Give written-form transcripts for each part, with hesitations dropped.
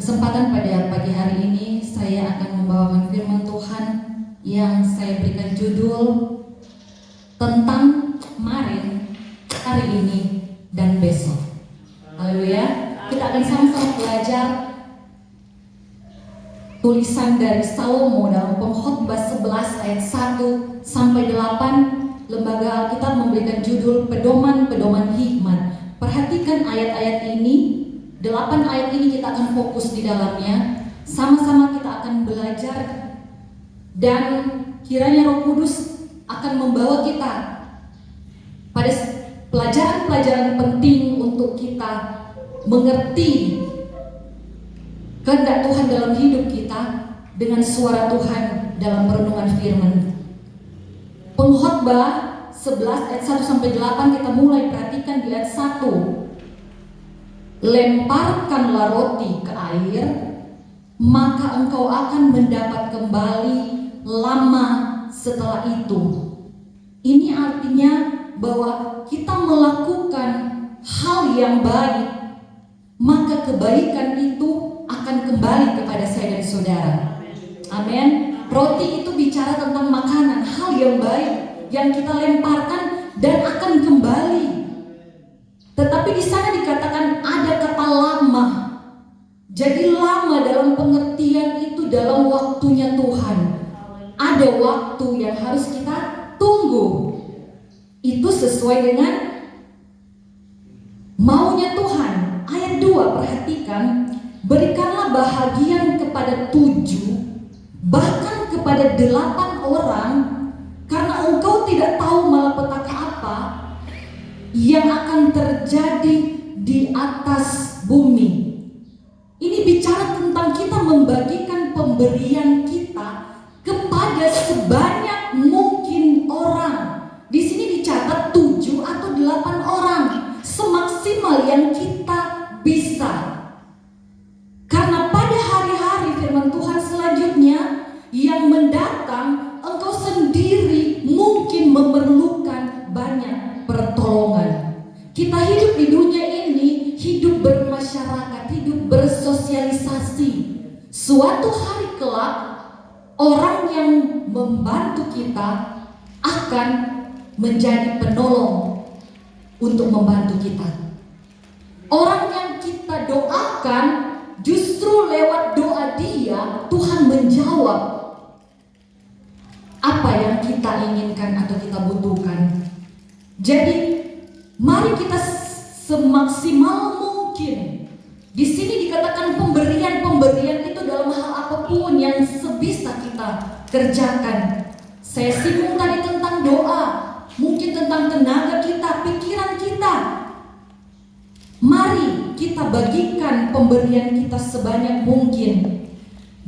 Kesempatan pada pagi hari ini saya akan membawakan firman Tuhan yang saya berikan judul tentang kemarin, hari ini, dan besok. Haleluya. Kita akan sama-sama belajar tulisan dari Salomo dalam Pengkhotbah 11 ayat 1 sampai 8. Lembaga Alkitab memberikan judul Pedoman-pedoman Hikmat. Perhatikan ayat-ayat ini. 8 ayat ini kita akan fokus di dalamnya. Sama-sama kita akan belajar, dan kiranya Roh Kudus akan membawa kita pada pelajaran-pelajaran penting untuk kita mengerti kehendak Tuhan dalam hidup kita dengan suara Tuhan dalam perenungan firman. Pengkhotbah 11 ayat 1 sampai 8 kita mulai perhatikan di ayat 1. Lemparkanlah roti ke air, maka engkau akan mendapat kembali lama setelah itu. Ini artinya bahwa kita melakukan hal yang baik, maka kebaikan itu akan kembali kepada saya dan saudara. Amin. Roti itu bicara tentang makanan, hal yang baik yang kita lemparkan dan akan kembali. Tetapi di sana dikatakan ada kata lama. Jadi lama dalam pengertian itu dalam waktunya Tuhan. Ada waktu yang harus kita tunggu. Itu sesuai dengan maunya Tuhan. Ayat 2 perhatikan. Berikanlah bahagian kepada 7, bahkan kepada 8 orang, karena engkau tidak tahu malapetaka apa yang akan terjadi di atas bumi. Ini bicara tentang kita membagikan pemberian kita kepada sebanyak mungkin orang. Di sini dicatat 7 atau 8 orang, semaksimal yang kita bisa. Karena pada hari-hari firman Tuhan selanjutnya yang mendatang, engkau sendiri mungkin memerlukan banyak pertolongan. Kita hidup di dunia ini, hidup bermasyarakat, hidup bersosialisasi. Suatu hari kelak, orang yang membantu kita akan menjadi penolong untuk membantu kita. Orang yang kita doakan, justru lewat doa dia, Tuhan menjawab apa yang kita inginkan atau kita butuhkan. Jadi mari kita semaksimal mungkin. Di sini dikatakan pemberian itu dalam hal apapun yang sebisa kita kerjakan. Saya singgung tadi tentang doa, mungkin tentang tenaga kita, pikiran kita. Mari kita bagikan pemberian kita sebanyak mungkin.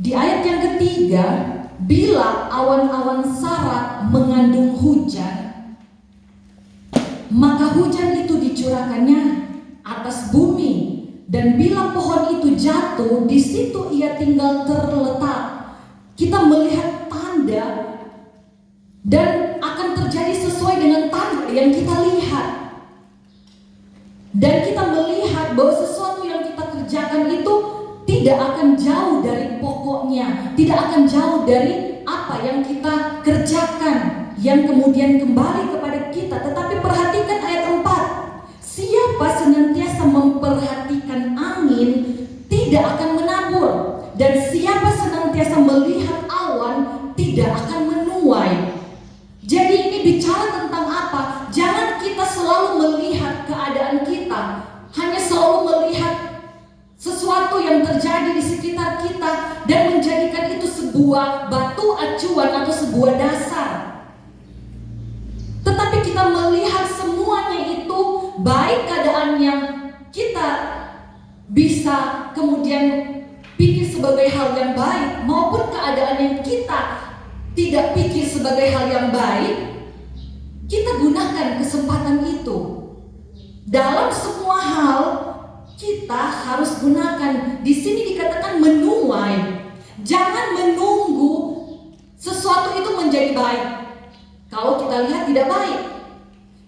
Di ayat yang ketiga, bila awan-awan sarat mengandung hujan, maka hujan itu dicurahkannya atas bumi, dan bila pohon itu jatuh, di situ ia tinggal terletak. Kita melihat tanda, dan akan terjadi sesuai dengan tanda yang kita lihat. Dan kita melihat bahwa sesuatu yang kita kerjakan itu tidak akan jauh dari pokoknya, tidak akan jauh dari apa yang kita kerjakan, yang kemudian kembali kepada kita. Tetapi perhatikan ayat 4. Siapa senantiasa memperhatikan angin tidak akan menabur, dan siapa senantiasa melihat awan tidak akan menuai. Jadi ini bicara tentang apa? Jangan kita selalu melihat keadaan kita, hanya selalu melihat sesuatu yang terjadi di sekitar kita dan menjadikan itu sebuah batu acuan atau sebuah dasar. Tetapi kita melihat semuanya itu, baik keadaan yang kita bisa kemudian pikir sebagai hal yang baik, maupun keadaan yang kita tidak pikir sebagai hal yang baik, kita gunakan kesempatan itu. Dalam semua hal kita harus gunakan. Di sini dikatakan menuai. Jangan menunggu sesuatu itu menjadi baik kalau kita lihat tidak baik.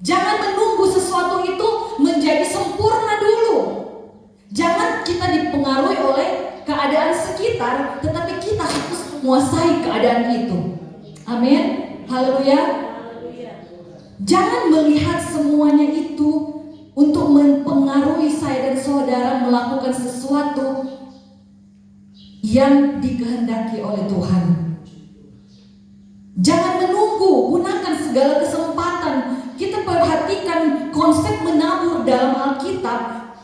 Jangan menunggu sesuatu itu menjadi sempurna dulu. Jangan kita dipengaruhi oleh keadaan sekitar, tetapi kita harus menguasai keadaan itu. Amin. Haleluya. Jangan melihat semuanya itu untuk mempengaruhi saya dan saudara melakukan sesuatu yang dikehendaki oleh Tuhan. Jangan menunggu, gunakan segala kesempatan. Kita perhatikan konsep menabur dalam Alkitab.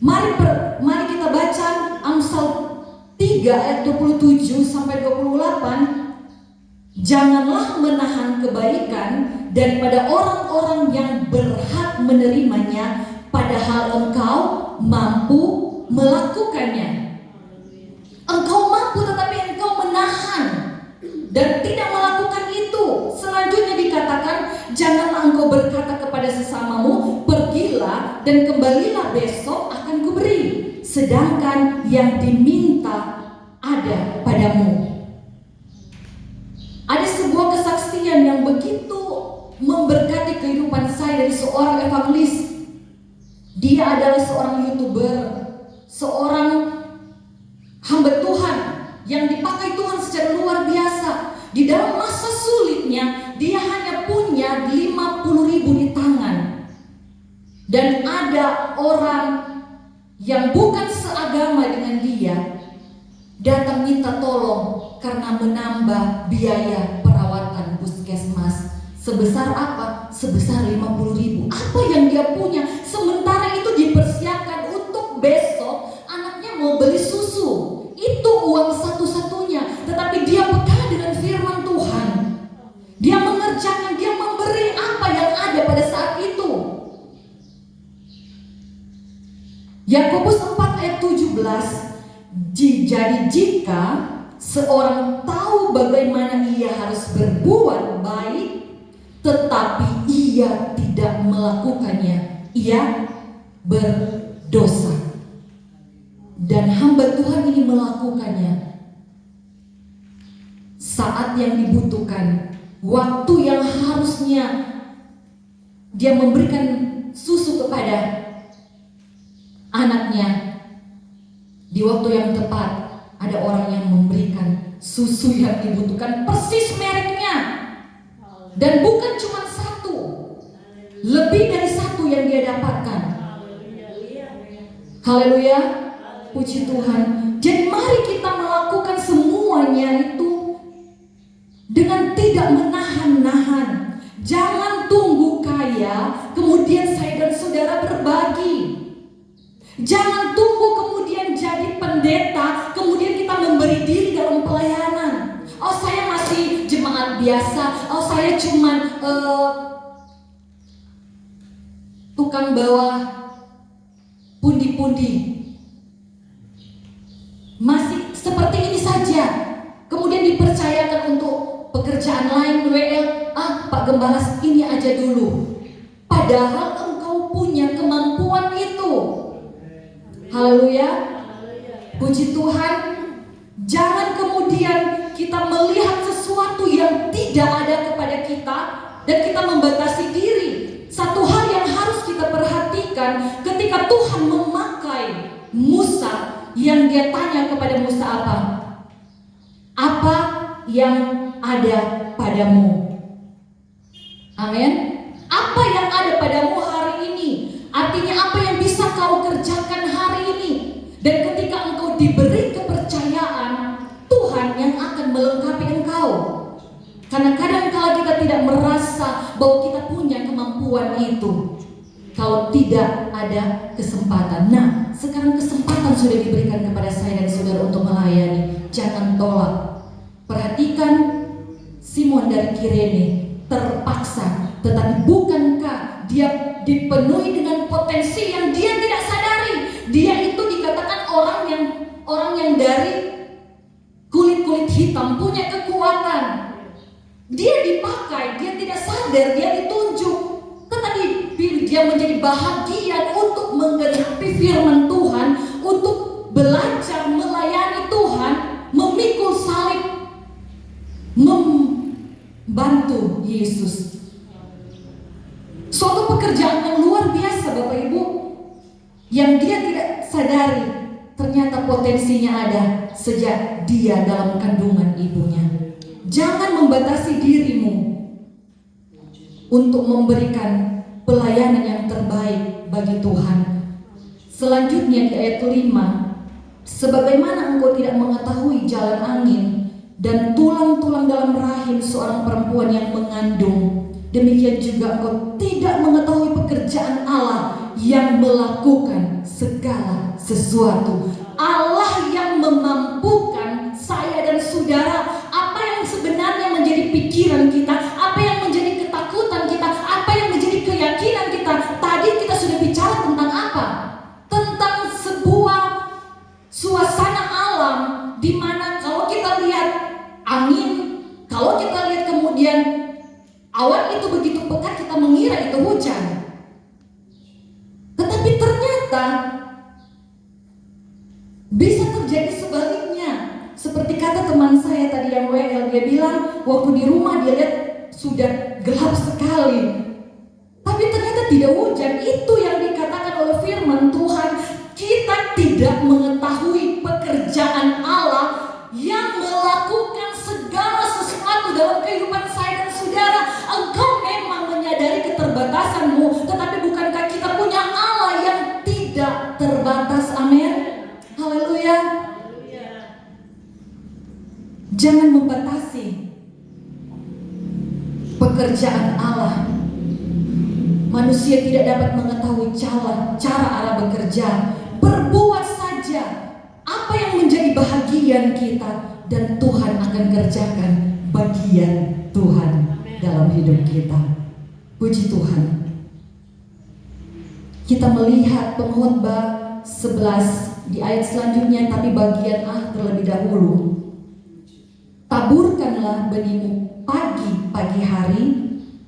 Mari kita baca Amsal 3 ayat 27 sampai 28. Janganlah menahan kebaikan daripada orang-orang yang berhak menerimanya, padahal engkau mampu melakukannya. Engkau mampu tetapi engkau menahan dan tidak melakukan itu. Selanjutnya dikatakan, janganlah engkau berkata kepada sesamamu, pergilah dan kembalilah besok akan kuberi, sedangkan yang diminta ada padamu. Ada sebuah kesaksian yang begitu memberkati kehidupan saya dari seorang evangelis. Dia adalah seorang YouTuber, seorang hamba Tuhan yang dipakai Tuhan secara luar biasa. Di dalam masa sulitnya, dia hanya punya 50.000 di tangan. Dan ada orang yang bukan seagama dengan dia datang minta tolong karena menambah biaya perawatan puskesmas. Sebesar apa? Sebesar 50.000. Apa yang dia punya? Sementara itu dipersiapkan untuk besok anaknya mau beli susu. Itu uang satu-satunya. Tetapi dia peka dengan firman Tuhan. Dia mengerjakan, dia memberi apa yang ada pada saat itu. Yakobus 4 ayat 17. Jadi jika seorang tahu bagaimana ia harus berbuat baik, tetapi ia tidak melakukannya, ia berdosa. Dan hamba Tuhan ini melakukannya saat yang dibutuhkan, waktu yang harusnya dia memberikan susu kepada anaknya. Di waktu yang tepat ada orang yang memberikan susu yang dibutuhkan persis mereknya. Dan bukan cuma satu, lebih dari satu yang dia dapatkan. Haleluya, puji Tuhan. Jadi mari kita melakukan semuanya itu dengan tidak menahan-nahan. Jangan tunggu kaya kemudian saya dan saudara berbagi. Jangan tunggu kemudian jadi pendeta kemudian kita memberi diri dalam pelayanan. Oh, saya masih jemaat biasa. Oh, saya cuman tukang bawa pundi-pundi. Masih seperti ini saja. Kemudian dipercayakan untuk pekerjaan lain, WL. Pak Gembala ini aja dulu. Padahal engkau punya kemampuan itu. Haleluya, puji Tuhan. Jangan kemudian kita melihat sesuatu yang tidak ada kepada kita dan kita membatasi diri. Satu hal yang harus kita perhatikan ketika Tuhan memakai Musa, yang dia tanya kepada Musa apa? Apa yang ada padamu? Amin. Apa yang ada padamu hari ini? Artinya apa yang bisa kau kerjakan hari ini? Dan ketika engkau diberi kepercayaan, Tuhan yang akan melengkapi engkau. Karena kadang-kala kita tidak merasa bahwa kita punya kemampuan itu kalau tidak ada kesempatan. Nah, sekarang kesempatan sudah diberikan kepada saya dan saudara untuk melayani. Jangan tolak. Perhatikan Simon dari Kirene terpaksa, tetapi bukankah dia dipenuhi dengan potensi yang dia tidak sadari? Dia itu dikatakan orang yang dari kulit hitam, punya kekuatan. Dia dipakai, dia tidak sadar, dia ditunjuk. Tetapi dia menjadi bahagian untuk menggenapi firman Tuhan, untuk belajar melayani Tuhan, memikul salib, membantu Yesus. Suatu pekerjaan yang luar biasa Bapak Ibu, yang dia tidak sadari. ternyata potensinya ada sejak dia dalam kandungan ibunya. Jangan membatasi dirimu untuk memberikan pelayanan yang terbaik bagi Tuhan. Selanjutnya di ayat 5, sebagaimana engkau tidak mengetahui jalan angin dan tulang-tulang dalam rahim seorang perempuan yang mengandung, demikian juga engkau tidak mengetahui pekerjaan Allah yang melakukan segala sesuatu. Allah yang memampukan saya dan saudara. Apa yang sebenarnya menjadi pikiran kita, apa yang menjadi ketakutan kita, apa yang menjadi keyakinan kita. Tadi kita sudah bicara tentang apa? Tentang sebuah suasana alam di mana kalau kita lihat angin, kalau kita lihat kemudian awan itu begitu pekat, kita mengira itu hujan. Tetapi ternyata bisa terjadi sebaliknya. Seperti kata teman saya tadi yang WL, dia bilang waktu di rumah dia lihat sudah gelap sekali, tapi ternyata tidak hujan. Itu yang dikatakan oleh firman Tuhan. Kita tidak mengetahui pekerjaan Allah yang melakukan segala sesuatu dalam kehidupan saya dan saudara. Engkau memang menyadari keterbatasanmu, tetapi bukankah kita punya Allah yang tidak terbatas? Amin. Haleluya. Jangan membatasi pekerjaan Allah. Manusia tidak dapat mengetahui cara Allah bekerja. Berbuat saja apa yang menjadi bahagian kita, dan Tuhan akan kerjakan bagian Tuhan dalam hidup kita. Puji Tuhan. Kita melihat Pengkhotbah 11 di ayat selanjutnya, tapi bagian terlebih dahulu. Taburkanlah benihmu pagi hari,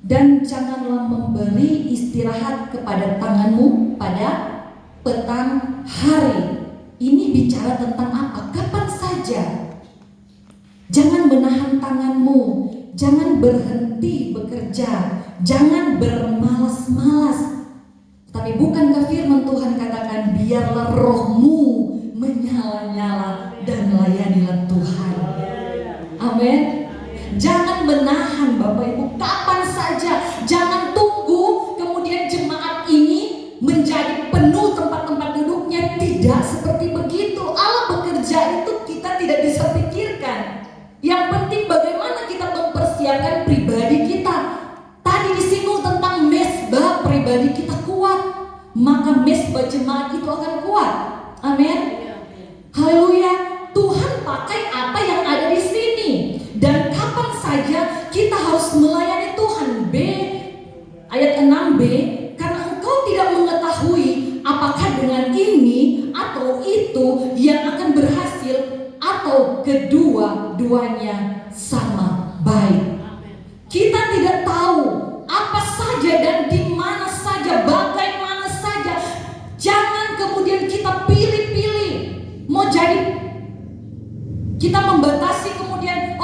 dan janganlah memberi istirahat kepada tanganmu pada petang hari. Ini bicara tentang apa? Kapan saja. Jangan menahan tanganmu, jangan berhenti bekerja, jangan bermalas-malas. Tapi bukankah firman Tuhan katakan, biarlah rohmu menyala-nyala dan layanilah Tuhan. Amin. Jangan menahan Bapak Ibu, kapan saja. Jangan tunggu kemudian jemaat ini menjadi penuh tempat-tempat duduknya. Tidak seperti begitu. Allah bekerja itu kita tidak bisa pikirkan. Yang penting bagaimana kita mempersiapkan pribadi kita. Tadi disinggung tentang mesbah pribadi kita kuat, maka mesbah jemaat itu akan kuat. Amin. Haleluya. Tuhan pakai apa yang ada di sini, dan kapan saja kita harus melayani Tuhan. Ayat 6b, karena engkau tidak mengetahui apakah dengan ini atau itu yang akan berhasil, atau kedua-duanya sama baik. Kita tidak tahu apa saja dan di mana saja, bagaimana saja. Jangan kemudian kita pilih-pilih mau jadi. Kita membatasi kemudian,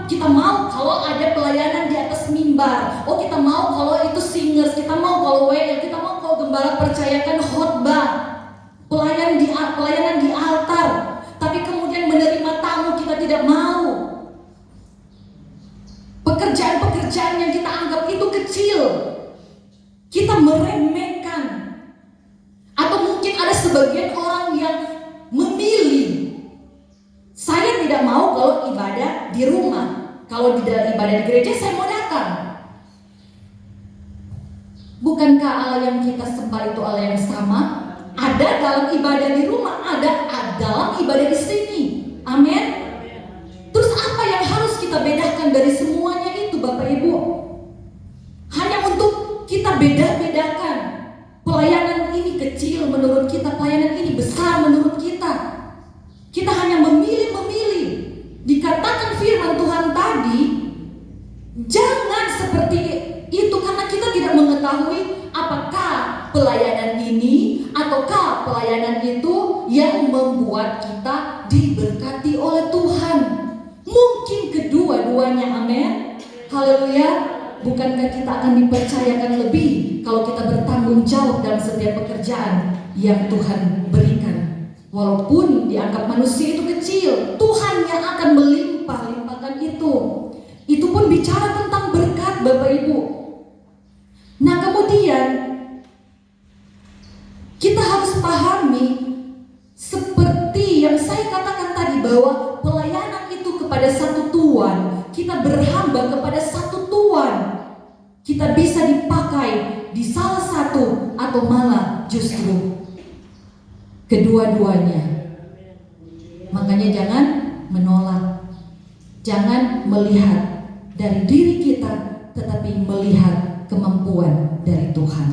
kita mau kalau ada pelayanan di atas mimbar, kita mau kalau itu singers, kita mau kalau WL, kita mau kalau gembala percayakan khotbah, pelayanan di altar, tapi kemudian menerima tamu kita tidak mau. Pekerjaan-pekerjaan yang kita anggap itu kecil, kita meremehkan. Atau mungkin ada sebagian orang yang memilih, saya tidak mau kalau ibadah di rumah, kalau ibadah di gereja saya mau datang. Bukankah Allah yang kita sembah itu Allah yang sama? Ada dalam ibadah di rumah, ada dalam ibadah di sini. Amin. Terus apa yang harus kita bedakan dari semuanya itu Bapak Ibu? Hanya untuk kita beda-bedakan. Pelayanan ini kecil menurut kita, pelayanan ini besar menurut kita. Kita hanya memilih. Dikatakan firman Tuhan tadi, jangan seperti itu, karena kita tidak mengetahui apakah pelayanan ini ataukah pelayanan itu yang membuat kita diberkati oleh Tuhan. Mungkin kedua-duanya, amin. Haleluya. Bukankah kita akan dipercayakan lebih kalau kita bertanggung jawab dalam setiap pekerjaan yang Tuhan berikan Walaupun dianggap manusia itu kecil, Tuhan yang akan melimpah-limpahkan itu. Itu pun bicara tentang berkat, Bapak Ibu. Nah, kemudian kita harus pahami seperti yang saya katakan tadi, bahwa pelayanan itu kepada satu Tuhan. Kita berhamba kepada satu Tuhan. Kita bisa dipakai di salah satu atau malah justru kedua-duanya. Makanya jangan menolak, jangan melihat dari diri kita, tetapi melihat kemampuan dari Tuhan.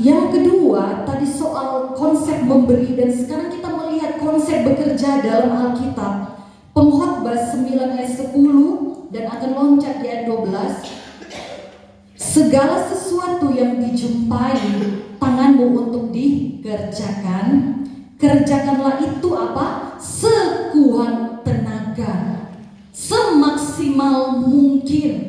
Yang kedua, tadi soal konsep memberi, dan sekarang kita melihat konsep bekerja dalam Alkitab. Pengkhotbah 9 ayat 10 dan akan loncat di ayat 12. Segala sesuatu yang dijumpai tanganmu untuk dikerjakan, kerjakanlah itu apa? Sekuat tenaga, semaksimal mungkin.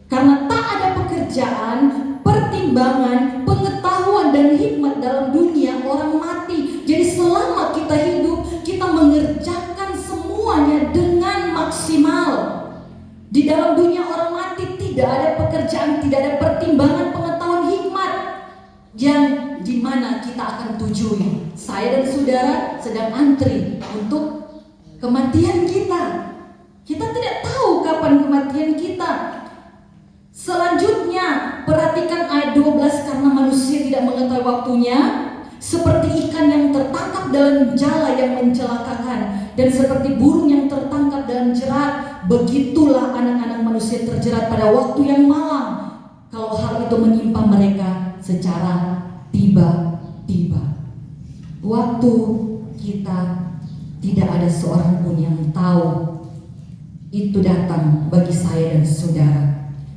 Karena tak ada pekerjaan, pertimbangan, pengetahuan dan hikmat dalam dunia orang mati. Jadi selama kita hidup, kita mengerjakan semuanya dengan maksimal. Di dalam dunia orang mati tidak ada pekerjaan, tidak ada pertimbangan, pengetahuan, hikmat yang dimana kita akan tujui. Saya dan saudara sedang antri untuk kematian kita. Kita tidak tahu kapan kematian kita. Selanjutnya, perhatikan ayat 12, karena manusia tidak mengetahui waktunya, seperti ikan yang tertangkap dalam jala yang mencelakakan, dan seperti burung yang tertangkap dalam jerat, begitulah anak-anak manusia terjerat pada waktu yang malam, kalau hal itu menimpa mereka secara tiba-tiba. Waktu kita tidak ada seorang pun yang tahu itu datang bagi saya dan saudara.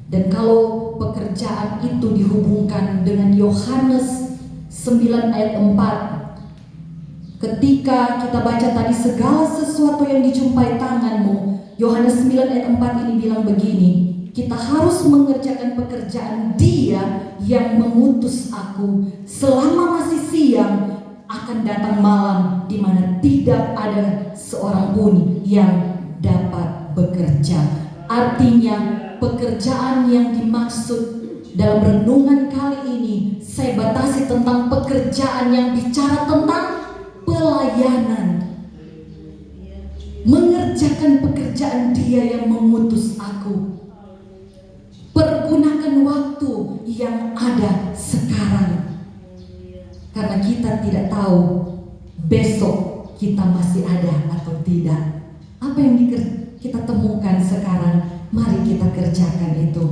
Dan kalau pekerjaan itu dihubungkan dengan Yohanes 9 ayat 4, ketika kita baca tadi segala sesuatu yang dijumpai tanganmu, Yohanes 9 ayat 4 ini bilang begini, kita harus mengerjakan pekerjaan Dia yang mengutus aku. Selama masih siang akan datang malam di mana tidak ada seorang pun yang dapat bekerja. Artinya pekerjaan yang dimaksud dalam renungan kali ini, saya batasi tentang pekerjaan yang bicara tentang pelayanan. Mengerjakan pekerjaan Dia yang mengutus aku. Pergunakan waktu yang ada sekarang. Karena kita tidak tahu besok kita masih ada atau tidak. Apa yang kita temukan sekarang, mari kita kerjakan itu.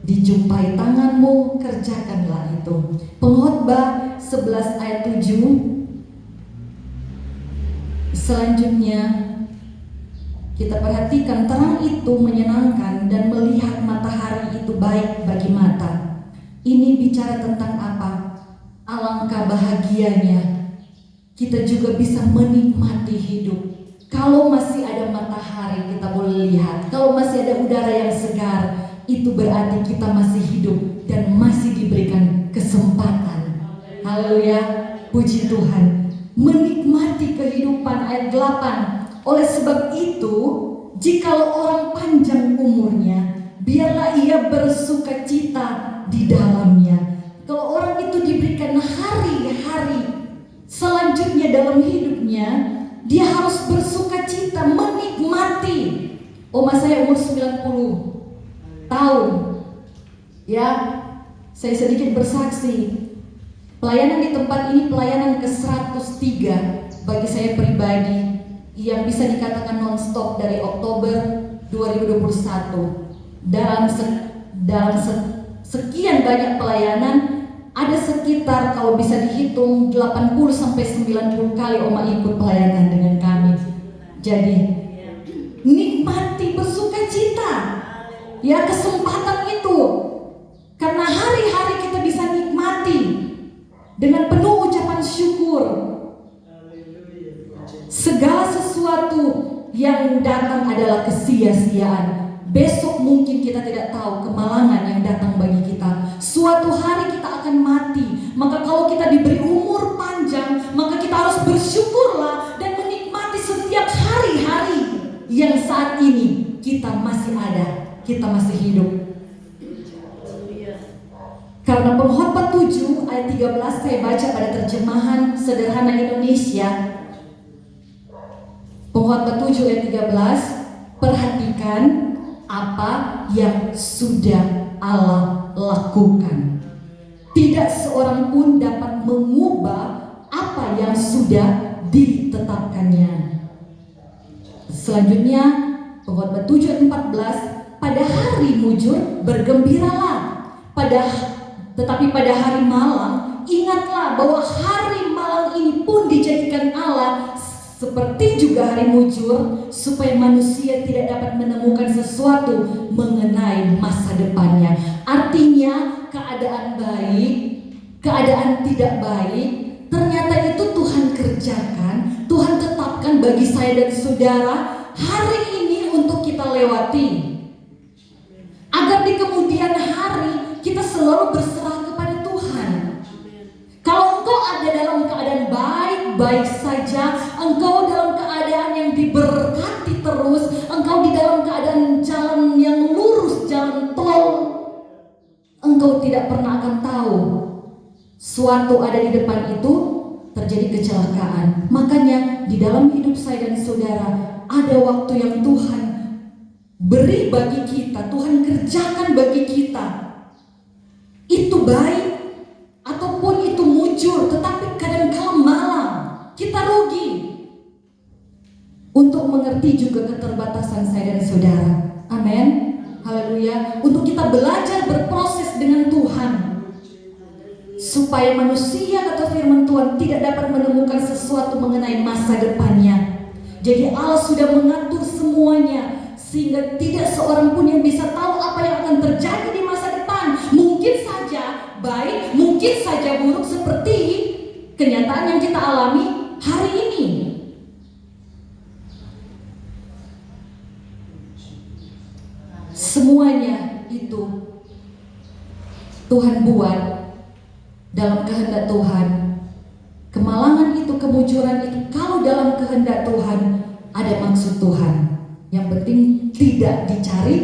Dijumpai tanganmu, kerjakanlah itu. Pengkhotbah 11 ayat 7. Selanjutnya kita perhatikan, terang itu menyenangkan dan melihat matahari itu baik bagi mata. Ini bicara tentang apa? Alangkah bahagianya kita juga bisa menikmati hidup. Kalau masih ada matahari kita boleh lihat, kalau masih ada udara yang segar, itu berarti kita masih hidup dan masih diberikan kesempatan. Haleluya, puji Tuhan. Menikmati kehidupan, ayat 8. Oleh sebab itu, jikalau orang panjang umurnya, biarlah ia bersukacita di dalamnya. Kalau orang itu diberikan hari-hari selanjutnya dalam hidupnya, dia harus bersukacita, menikmati. Oma saya umur 90 tahun. Ya, saya sedikit bersaksi. Pelayanan di tempat ini pelayanan ke-103 bagi saya pribadi, yang bisa dikatakan non-stop dari Oktober 2021. Dalam sekian banyak pelayanan, ada sekitar kalau bisa dihitung 80-90 kali Oma ikut pelayanan dengan kami. Jadi nikmati, bersukacita ya kesempatan itu, karena hari-hari kita bisa nikmati dengan penuh ucapan syukur. Segala sesuatu yang datang adalah kesia-siaan. besok mungkin kita tidak tahu kemalangan yang datang bagi kita. Suatu hari kita akan mati. Maka kalau kita diberi umur panjang, maka kita harus bersyukurlah dan menikmati setiap hari-hari yang saat ini kita masih ada, kita masih hidup. Karena Pengkhotbah 7 ayat 13 saya baca pada terjemahan sederhana Indonesia. Pengkhotbah 7 ayat 13, perhatikan apa yang sudah Allah lakukan. Tidak seorang pun dapat mengubah apa yang sudah ditetapkannya. Selanjutnya Pengkhotbah 7 ayat 14, pada hari mujur bergembiralah, tetapi pada hari malang ingatlah bahwa hari malang ini pun dijadikan Allah seperti juga hari mujur, supaya manusia tidak dapat menemukan sesuatu mengenai masa depannya. Artinya keadaan baik, keadaan tidak baik, ternyata itu Tuhan kerjakan, Tuhan tetapkan bagi saya dan saudara hari ini untuk kita lewati, agar di kemudian hari kita selalu berserah kepada Tuhan. Kalau engkau ada dalam keadaan baik-baik saja, engkau dalam keadaan yang diberkati terus, engkau di dalam keadaan jalan yang lurus, jalan tol, engkau tidak pernah akan tahu suatu ada di depan itu terjadi kecelakaan. Makanya di dalam hidup saya dan saudara ada waktu yang Tuhan beri bagi kita, Tuhan kerjakan bagi kita. Itu baik ataupun itu mujur, tetapi kadang-kala malam kita rugi. Untuk mengerti juga keterbatasan saya dan saudara. Amin. Haleluya. Untuk kita belajar berproses dengan Tuhan, supaya manusia, kata firman Tuhan, tidak dapat menemukan sesuatu mengenai masa depannya. Jadi Allah sudah mengatur semuanya, sehingga tidak seorang pun yang bisa tahu apa yang akan terjadi di masa depan. Mungkin saja baik, mungkin saja buruk, seperti kenyataan yang kita alami hari ini. Semuanya itu Tuhan buat dalam kehendak Tuhan. Kemalangan itu, kemujuran itu, kalau dalam kehendak Tuhan ada maksud Tuhan. Yang penting tidak dicari,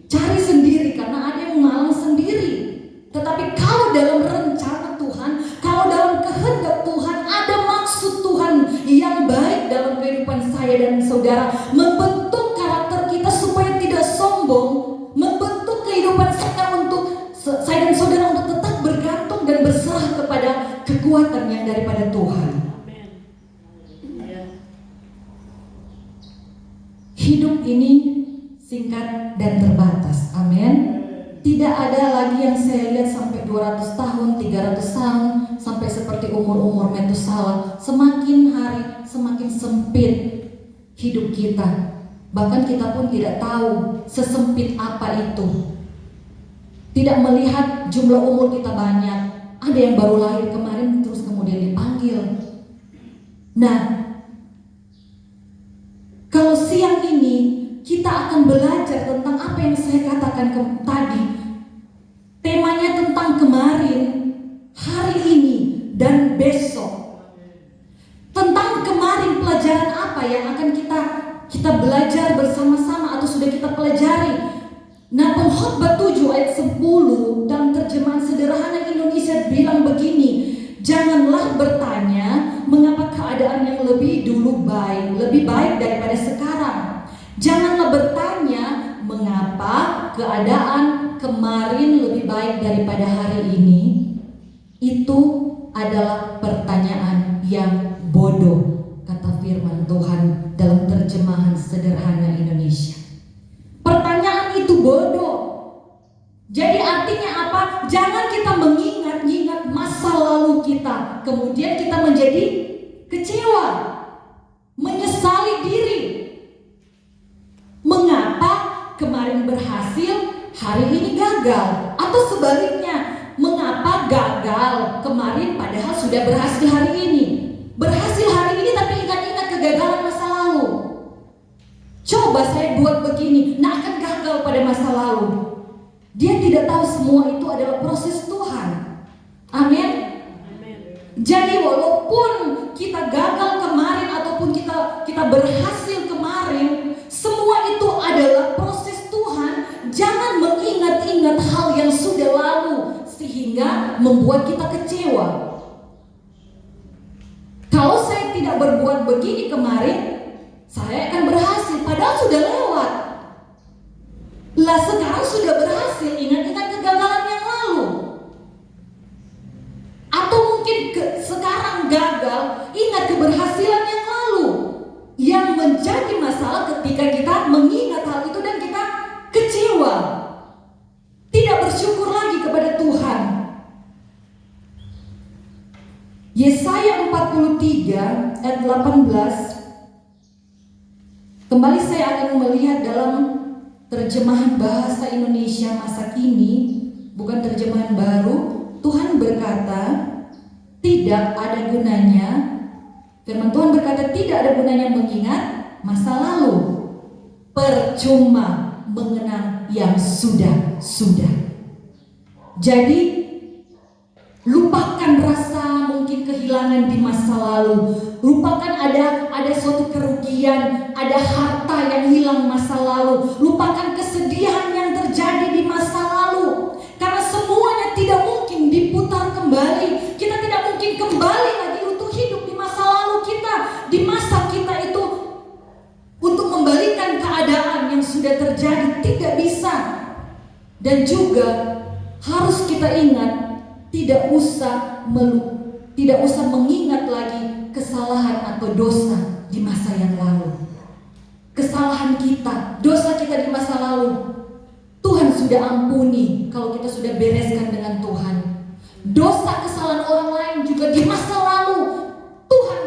cari sendiri, karena ada yang malang sendiri. Tetapi kalau dalam rencana Tuhan, kalau dalam kehendak Tuhan, ada maksud Tuhan yang baik dalam kehidupan saya dan saudara, membentuk karakter kita supaya tidak sombong, membentuk kehidupan saya untuk saya dan saudara untuk tetap bergantung dan berserah kepada kekuatan yang daripada Tuhan. Hidup ini singkat dan terbatas. Amin. Tidak ada lagi yang saya lihat sampai 200 tahun, 300 tahun, sampai seperti umur-umur Metusalah. Semakin hari semakin sempit hidup kita. Bahkan kita pun tidak tahu sesempit apa itu. Tidak melihat jumlah umur kita banyak. Ada yang baru lahir kemarin terus kemudian dipanggil. Nah, kalau siang ini kita akan belajar tentang apa yang saya katakan tadi. Temanya tentang kemarin, hari ini, dan besok. Tentang kemarin, pelajaran apa yang akan kita belajar bersama-sama atau sudah kita pelajari. Nah, Pengkhotbah 7 ayat 10 dalam terjemahan sederhana Indonesia bilang begini, janganlah bertanya mengapa keadaan yang lebih baik daripada sekarang. Janganlah bertanya mengapa keadaan kemarin lebih baik daripada hari ini. Itu adalah pertanyaan yang bodoh, kata firman Tuhan dalam terjemahan sederhana Indonesia. Pertanyaan itu bodoh. Jadi artinya apa? Jangan kita mengingat-ingat masa lalu kita, kemudian kita menjadi kecewa, menyesali diri. Mengapa kemarin berhasil, hari ini gagal? Atau sebaliknya, mengapa gagal kemarin padahal sudah berhasil hari ini? Berhasil hari ini tapi ingat-ingat kegagalan masa lalu. Coba saya buat begini, nah akan gagal pada kepada masa lalu. Dia tidak tahu semua itu adalah proses Tuhan. Amin. Jadi walaupun kita gagal kemarin ataupun kita berhasil kemarin, semua itu adalah proses Tuhan. Jangan mengingat-ingat hal yang sudah lalu sehingga membuat kita kecewa. Kalau saya tidak berbuat begini kemarin, saya akan berhasil, padahal sudah lewat. Lah sekarang sudah berhasil, ingat-ingat kegagalan yang lalu. Atau mungkin sekarang gagal, ingat keberhasilan yang lalu. Yang menjadi masalah ketika kita mengingat hal itu dan kita kecewa, tidak bersyukur lagi kepada Tuhan. Yesaya 43 ayat 18. Kembali saya akan melihat dalam terjemahan bahasa Indonesia masa kini, bukan terjemahan baru. Tuhan berkata, tidak ada gunanya. Firman Tuhan berkata, tidak ada gunanya mengingat masa lalu. Percuma mengenang yang sudah-sudah. Jadi, lupakan rasa mungkin kehilangan di masa lalu. Lupakan ada suatu kerugian, ada harta yang hilang masa lalu. Lupakan kesedihan yang terjadi di masa lalu. Karena semuanya tidak mungkin diputar kembali. Kita tidak mungkin kembali lagi untuk hidup di masa lalu kita. Di masa kita itu untuk membalikan keadaan yang sudah terjadi, tidak bisa. Dan juga harus kita ingat, tidak usah mengingat lagi kesalahan atau dosa di masa yang lalu. Kesalahan kita, dosa kita di masa lalu, Tuhan sudah ampuni kalau kita sudah bereskan dengan Tuhan. Dosa kesalahan orang lain juga di masa lalu, Tuhan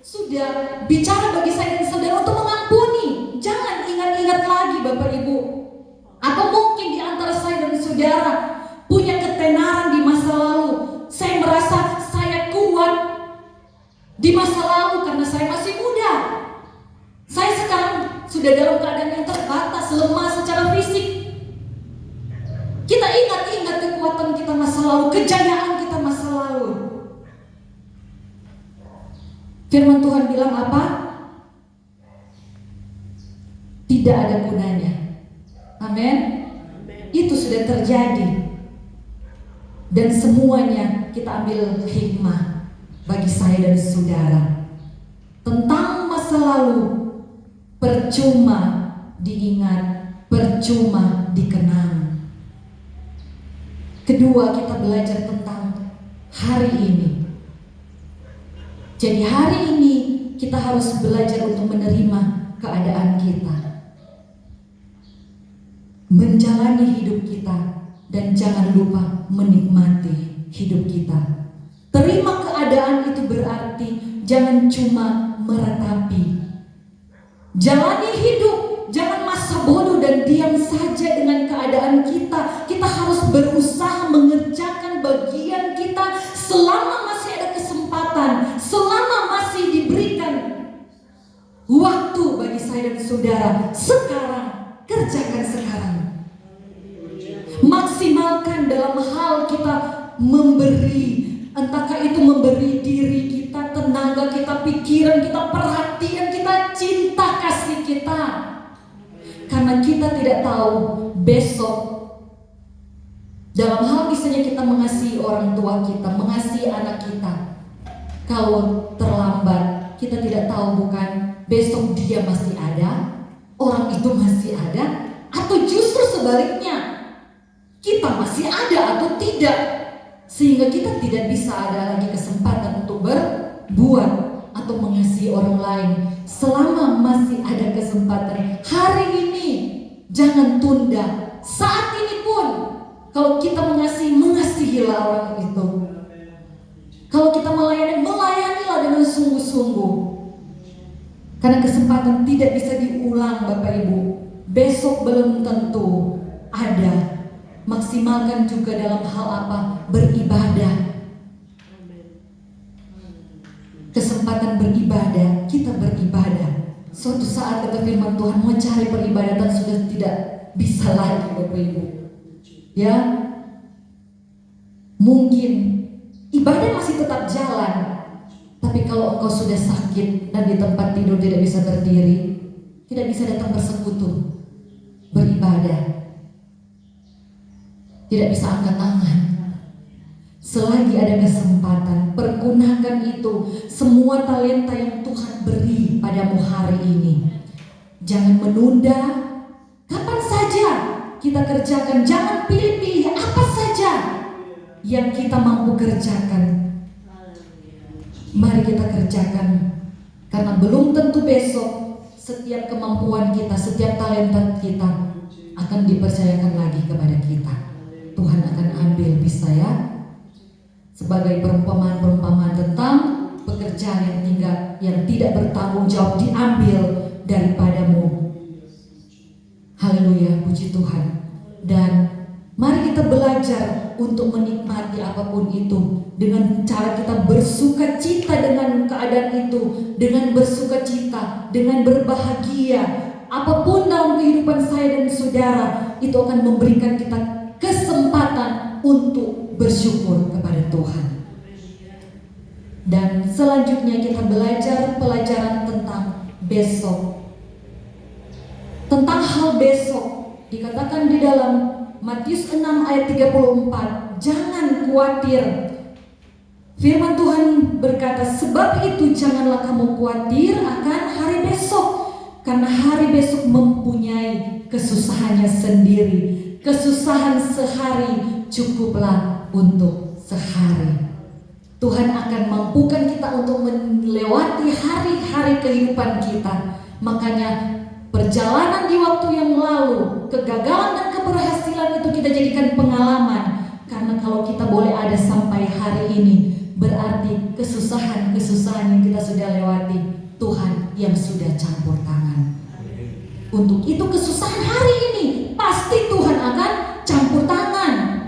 sudah bicara bagi saya dan saudara untuk mengampuni. Jangan ingat-ingat lagi Bapak Ibu. Atau mungkin di antara saya dan saudara punya ketenaran di masa lalu. Saya merasa saya kuat di masa lalu karena saya masih muda. Saya sekarang sudah dalam keadaan yang terbatas, lemah secara fisik. Kita ingat-ingat kekuatan kita masa lalu, kejayaan kita masa lalu. Firman Tuhan bilang apa? Tidak ada gunanya. Amin. Itu sudah terjadi. Dan semuanya kita ambil hikmah bagi saya dan saudara. Tentang masa lalu, percuma diingat, percuma dikenang. Kedua, kita belajar tentang hari ini. Jadi hari ini kita harus belajar untuk menerima keadaan kita, menjalani hidup kita, dan jangan lupa menikmati hidup kita. Terima keadaan itu berarti jangan cuma meratapi. Jalani hidup, jangan masa bodoh dan diam saja dengan keadaan kita. Kita harus berusaha mengerjakan bagian kita selama masih ada kesempatan, selama masih diberikan waktu bagi saya dan saudara. Sekarang, kerjakan sekarang. Maksimalkan dalam hal kita memberi, entahkah itu memberi diri kita, tenaga kita, pikiran kita, perhatian kita, cinta kasih kita. Karena kita tidak tahu besok, dalam hal misalnya kita mengasihi orang tua kita, mengasihi anak kita, kalau terlambat, kita tidak tahu bukan besok dia masih ada, orang itu masih ada, atau justru sebaliknya, kita masih ada atau tidak, sehingga kita tidak bisa ada lagi kesempatan untuk berbuat atau mengasihi orang lain. Selama masih ada kesempatan hari ini, jangan tunda. Saat ini pun, kalau kita mengasihilah orang itu. Kalau kita melayanilah dengan sungguh-sungguh. Karena kesempatan tidak bisa diulang Bapak Ibu. Besok belum tentu ada. Maksimalkan juga dalam hal apa? Beribadah. Kesempatan beribadah, kita beribadah. Suatu saat kata firman Tuhan, mau cari peribadatan sudah tidak bisa lagi Bapak Ibu. Ya, mungkin ibadah masih tetap jalan, tapi kalau engkau sudah sakit dan di tempat tidur tidak bisa berdiri, tidak bisa datang bersekutu, beribadah, tidak bisa angkat tangan. Selagi ada kesempatan, pergunakan itu, semua talenta yang Tuhan beri padamu hari ini. Jangan menunda, kapan saja kita kerjakan, jangan pilih-pilih apa saja yang kita mampu kerjakan. Mari kita kerjakan, karena belum tentu besok setiap kemampuan kita, setiap talenta kita akan dipercayakan lagi kepada kita. Tuhan akan ambil, bisa ya, sebagai perumpamaan-perumpamaan tentang pekerjaan yang tidak bertanggung jawab diambil daripadamu. Haleluya, puji Tuhan. Dan mari kita belajar untuk menikmati apapun itu dengan cara kita bersuka cita dengan keadaan itu, dengan bersuka cita, dengan berbahagia. Apapun dalam kehidupan saya dan saudara, itu akan memberikan kita kesempatan untuk bersyukur kepada Tuhan. Dan selanjutnya kita belajar pelajaran tentang besok. Tentang hal besok dikatakan di dalam Matius 6 ayat 34, jangan khawatir. Firman Tuhan berkata, sebab itu janganlah kamu khawatir akan hari besok, karena hari besok mempunyai kesusahannya sendiri. Kesusahan sehari cukuplah untuk sehari. Tuhan akan mampukan kita untuk melewati hari-hari kehidupan kita. Makanya perjalanan di waktu yang lalu, kegagalan dan keberhasilan itu kita jadikan pengalaman. Karena kalau kita boleh ada sampai hari ini, berarti kesusahan-kesusahan yang kita sudah lewati, Tuhan yang sudah campur tangan. Untuk itu kesusahan hari ini pasti Tuhan akan campur tangan.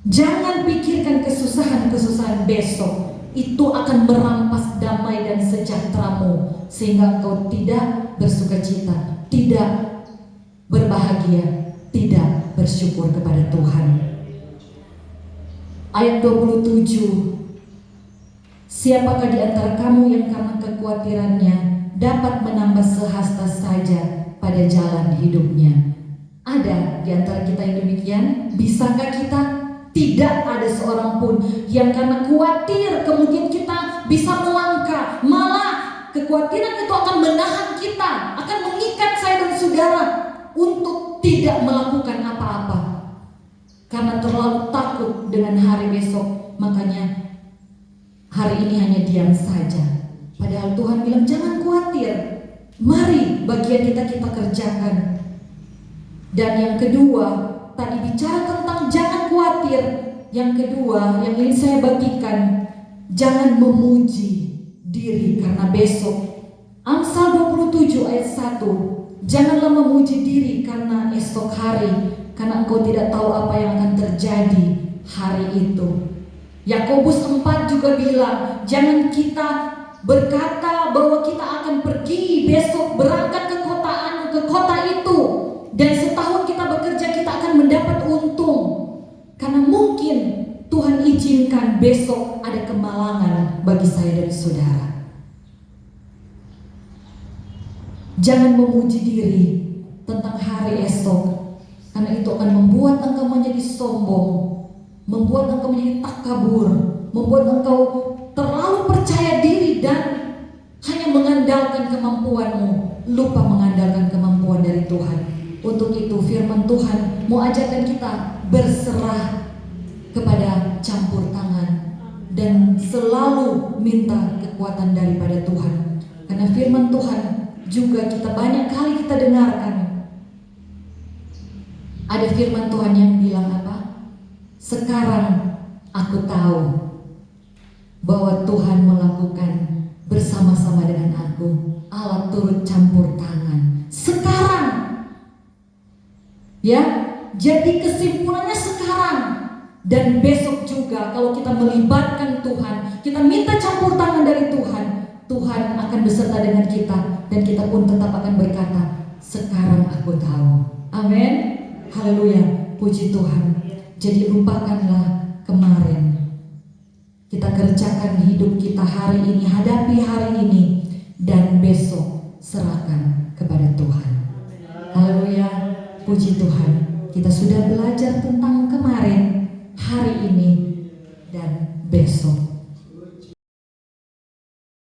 Jangan pikirkan kesusahan-kesusahan besok, itu akan merampas damai dan sejahteramu, sehingga engkau tidak bersukacita, tidak berbahagia, tidak bersyukur kepada Tuhan. Ayat 27, siapakah di antara kamu yang karena kekhawatirannya dapat menambah sehasta saja pada jalan hidupnya? Ada di antara kita yang demikian? Bisakah kita? Tidak ada seorang pun yang karena khawatir kemudian kita bisa melangkah. Malah kekhawatiran itu akan menahan kita, akan mengikat saya dan saudara untuk tidak melakukan apa-apa, karena terlalu takut dengan hari besok. Makanya hari ini hanya diam saja. Padahal Tuhan bilang jangan khawatir, mari bagian kita kerjakan. Dan yang kedua, tadi bicara tentang jangan khawatir. Yang kedua yang ingin saya bagikan, jangan memuji diri karena besok. Amsal 27 ayat 1, janganlah memuji diri karena esok hari, karena engkau tidak tahu apa yang akan terjadi hari itu. Yakobus 4 juga bilang, jangan kita berkata bahwa kita akan pergi besok berangkat ke kota itu, dan setahun kita bekerja kita akan mendapat untung. Karena mungkin Tuhan izinkan besok ada kemalangan bagi saya dan saudara. Jangan memuji diri tentang hari esok, karena itu akan membuat engkau menjadi sombong, membuat engkau menjadi takabur, membuat engkau terlalu percaya diri dan hanya mengandalkan kemampuanmu, lupa mengandalkan kemampuan dari Tuhan. Untuk itu firman Tuhan mau ajarkan kita berserah kepada campur tangan dan selalu minta kekuatan daripada Tuhan. Karena firman Tuhan juga kita banyak kali kita dengarkan. Ada firman Tuhan yang bilang apa? Sekarang aku tahu bahwa Tuhan melakukan bersama-sama dengan aku. Allah turut campur tangan. Sekarang, ya, jadi kesimpulannya sekarang. Dan besok juga kalau kita melibatkan Tuhan, kita minta campur tangan dari Tuhan, Tuhan akan beserta dengan kita, dan kita pun tetap akan berkata, sekarang aku tahu Amin. Haleluya. Puji Tuhan. Jadi lupakanlah kemarin. Kita kerjakan hidup kita hari ini, hadapi hari ini, dan besok serahkan kepada Tuhan. Haleluya. Puji Tuhan. Kita sudah belajar tentang kemarin, hari ini, dan besok.